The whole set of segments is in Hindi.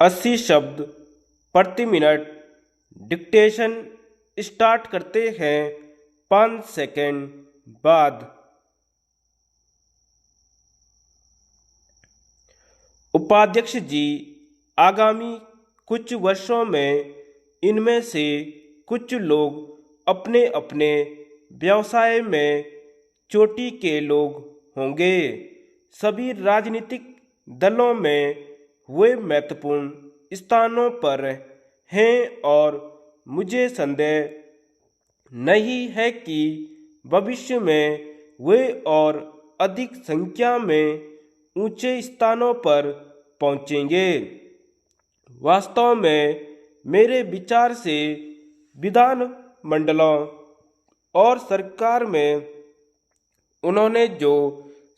80 शब्द प्रति मिनट। डिक्टेशन स्टार्ट करते हैं 5 सेकंड बाद। उपाध्यक्ष जी, आगामी कुछ वर्षों में इनमें से कुछ लोग अपने अपने व्यवसाय में चोटी के लोग होंगे। सभी राजनीतिक दलों में वे महत्वपूर्ण स्थानों पर हैं और मुझे संदेह नहीं है कि भविष्य में वे और अधिक संख्या में ऊंचे स्थानों पर पहुंचेंगे। वास्तव में मेरे विचार से विधान मंडलों और सरकार में उन्होंने जो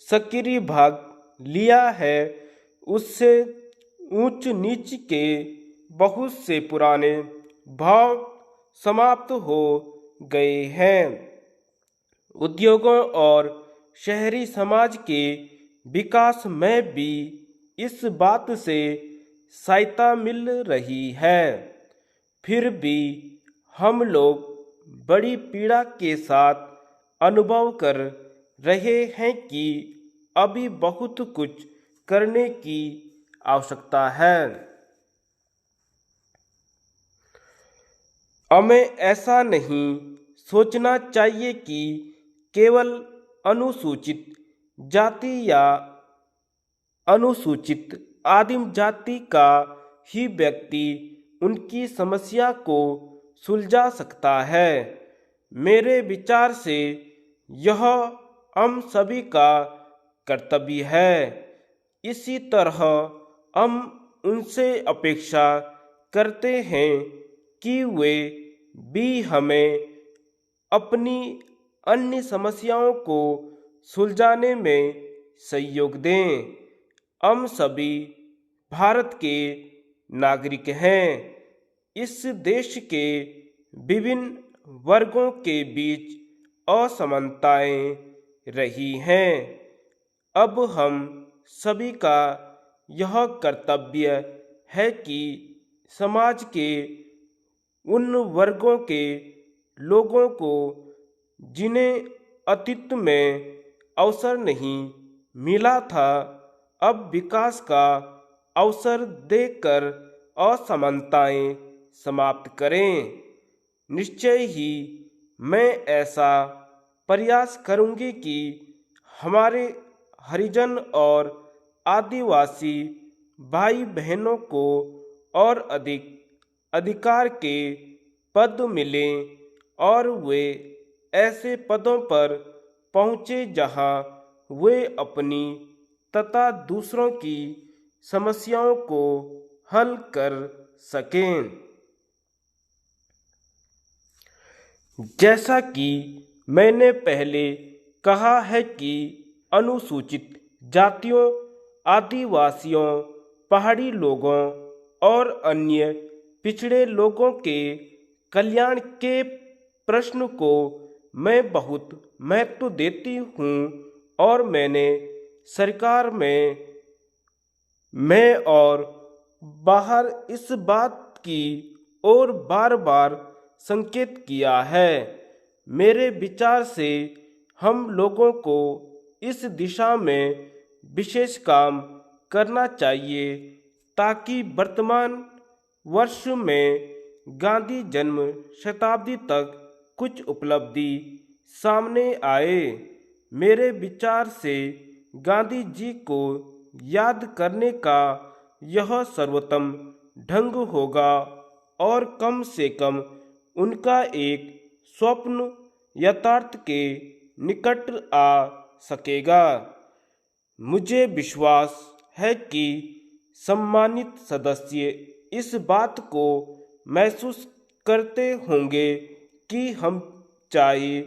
सक्रिय भाग लिया है उससे ऊंच नीच के बहुत से पुराने भाव समाप्त हो गए हैं। उद्योगों और शहरी समाज के विकास में भी इस बात से सहायता मिल रही है। फिर भी हम लोग बड़ी पीड़ा के साथ अनुभव कर रहे हैं कि अभी बहुत कुछ करने की आवश्यकता है। हमें ऐसा नहीं सोचना चाहिए कि केवल अनुसूचित जाति या अनुसूचित आदिम जाति का ही व्यक्ति उनकी समस्या को सुलझा सकता है। मेरे विचार से यह हम सभी का कर्तव्य है। इसी तरह हम उनसे अपेक्षा करते हैं कि वे भी हमें अपनी अन्य समस्याओं को सुलझाने में सहयोग दें। हम सभी भारत के नागरिक हैं। इस देश के विभिन्न वर्गों के बीच असमानताएं रही हैं। अब हम सभी का यह कर्तव्य है कि समाज के उन वर्गों के लोगों को जिन्हें अतीत में अवसर नहीं मिला था, अब विकास का अवसर देकर असमानताएं समाप्त करें। निश्चय ही मैं ऐसा प्रयास करूंगी कि हमारे हरिजन और आदिवासी भाई बहनों को और अधिक अधिकार के पद मिलें और वे ऐसे पदों पर पहुँचे जहाँ वे अपनी तथा दूसरों की समस्याओं को हल कर सकें। जैसा कि मैंने पहले कहा है कि अनुसूचित जातियों, आदिवासियों, पहाड़ी लोगों और अन्य पिछड़े लोगों के कल्याण के प्रश्न को मैं बहुत महत्व देती हूँ और मैंने सरकार में और बाहर इस बात की ओर बार बार संकेत किया है। मेरे विचार से हम लोगों को इस दिशा में विशेष काम करना चाहिए ताकि वर्तमान वर्ष में गांधी जन्म शताब्दी तक कुछ उपलब्धि सामने आए। मेरे विचार से गांधी जी को याद करने का यह सर्वोत्तम ढंग होगा और कम से कम उनका एक स्वप्न यथार्थ के निकट आ सकेगा। मुझे विश्वास है कि सम्मानित सदस्य इस बात को महसूस करते होंगे कि हम चाहे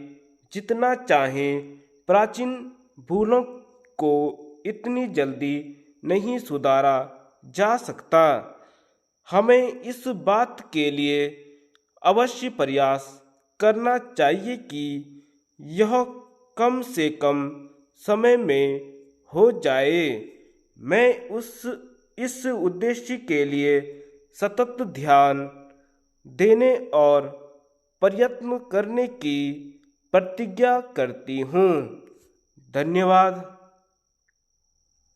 जितना चाहें प्राचीन भूलों को इतनी जल्दी नहीं सुधारा जा सकता। हमें इस बात के लिए अवश्य प्रयास करना चाहिए कि यह कम से कम समय में हो जाए। मैं उस इस उद्देश्य के लिए सतत ध्यान देने और प्रयत्न करने की प्रतिज्ञा करती हूँ। धन्यवाद।